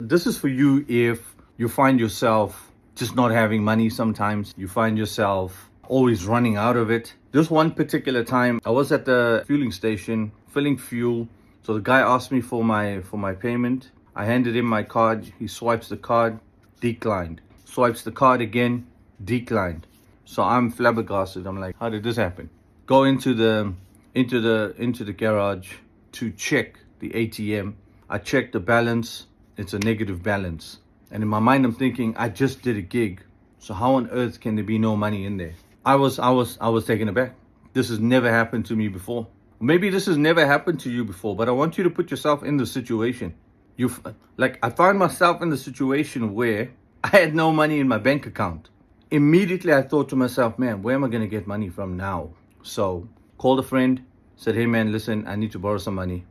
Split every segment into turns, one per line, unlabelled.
this is for you if you find yourself just not having money sometimes. You find yourself always running out of it. This one particular time, I was at the fueling station filling fuel. So the guy asked me for my payment. I handed him my card. He swipes the card, declined. Swipes the card again, declined. So I'm flabbergasted. I'm like, how did this happen? Go into the garage to check the ATM. I check the balance. It's a negative balance. And in my mind, I'm thinking, I just did a gig. So how on earth can there be no money in there? I was taken aback. This has never happened to me before. Maybe this has never happened to you before, but I want you to put yourself in the situation. I found myself in the situation where I had no money in my bank account. Immediately, I thought to myself, man, where am I going to get money from now? So called a friend, said, hey man, listen, I need to borrow some money.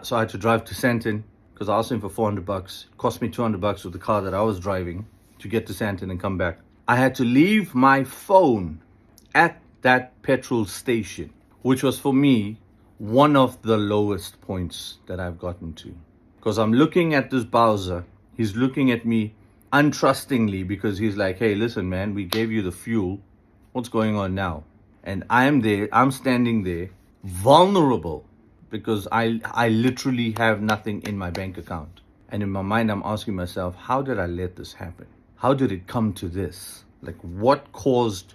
So I had to drive to Sandton because I asked him for $400. It cost me $200 with the car that I was driving to get to Sandton and come back. I had to leave my phone at that petrol station, which was for me one of the lowest points that I've gotten to. Because I'm looking at this Bowser, he's looking at me untrustingly because he's like, hey, listen, man, we gave you the fuel. What's going on now? And I'm standing there, vulnerable, because I literally have nothing in my bank account. And in my mind, I'm asking myself, how did I let this happen? How did it come to this? Like, what caused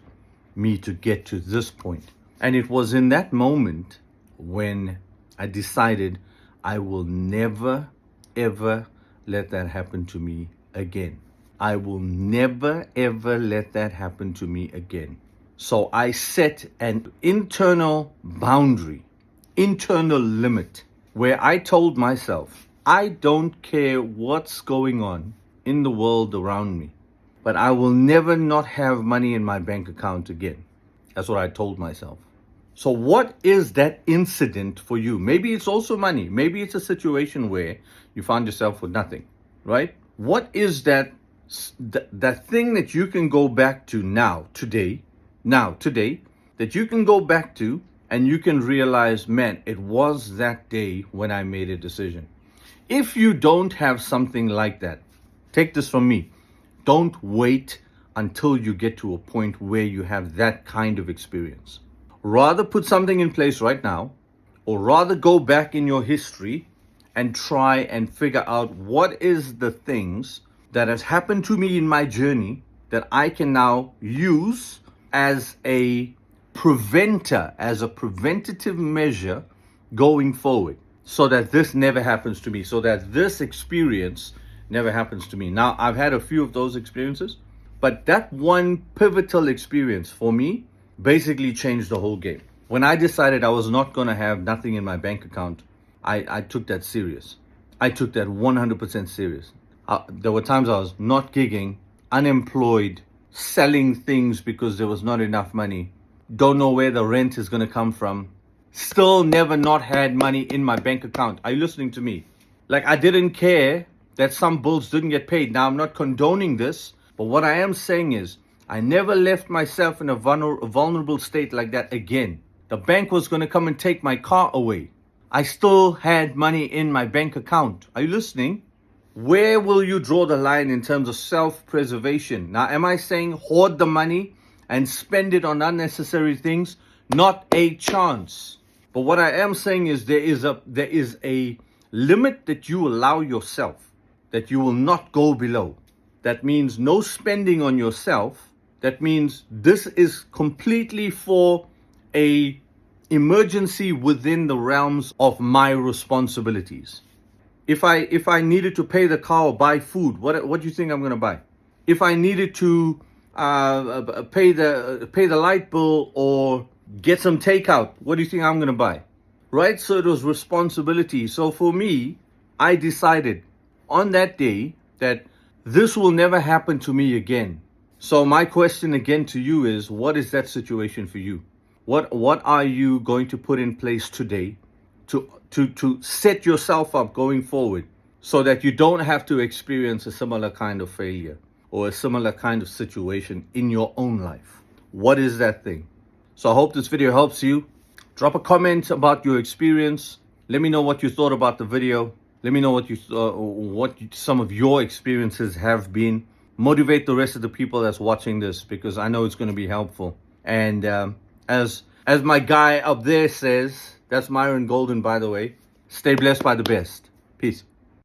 me to get to this point? And it was in that moment when I decided I will never, ever let that happen to me again. I will never, ever let that happen to me again. So I set an internal boundary, internal limit, where I told myself, I don't care what's going on in the world around me, but I will never not have money in my bank account again. That's what I told myself. So what is that incident for you? Maybe it's also money. Maybe it's a situation where you found yourself with nothing, right? What is that thing that you can go back to today, that you can go back to and you can realize, man, it was that day when I made a decision. If you don't have something like that, take this from me. Don't wait until you get to a point where you have that kind of experience. Rather put something in place right now, or rather go back in your history and try and figure out what is the things that has happened to me in my journey that I can now use as a preventer, as a preventative measure going forward, so that this never happens to me, so that this experience never happens to me. Now, I've had a few of those experiences, but that one pivotal experience for me basically changed the whole game. When I decided I was not going to have nothing in my bank account, I took that serious. I took that 100% serious. There were times I was not gigging, unemployed, selling things because there was not enough money, don't know where the rent is going to come from, still never not had money in my bank account. Are you listening to me? Like, I didn't care that some bills didn't get paid. Now, I'm not condoning this, but what I am saying is I never left myself in a vulnerable state like that again. The bank was going to come and take my car away. I still had money in my bank account. Are you listening? Where will you draw the line in terms of self-preservation? Now, am I saying hoard the money and spend it on unnecessary things? Not a chance. But what I am saying is there is a limit that you allow yourself, that you will not go below. That means no spending on yourself. That means this is completely for a emergency within the realms of my responsibilities. If I needed to pay the car or buy food, what do you think I'm going to buy? If I needed to pay the light bill or get some takeout, what do you think I'm going to buy? Right? So it was responsibility. So for me, I decided on that day that this will never happen to me again. So my question again to you is, what is that situation for you? What are you going to put in place today to set yourself up going forward so that you don't have to experience a similar kind of failure or a similar kind of situation in your own life? What is that thing? So I hope this video helps you. Drop a comment about your experience. Let me know what you thought about the video. Let me know what some of your experiences have been. Motivate the rest of the people that's watching this, because I know it's going to be helpful. And as my guy up there says, that's Myron Golden, by the way. Stay blessed by the best. Peace.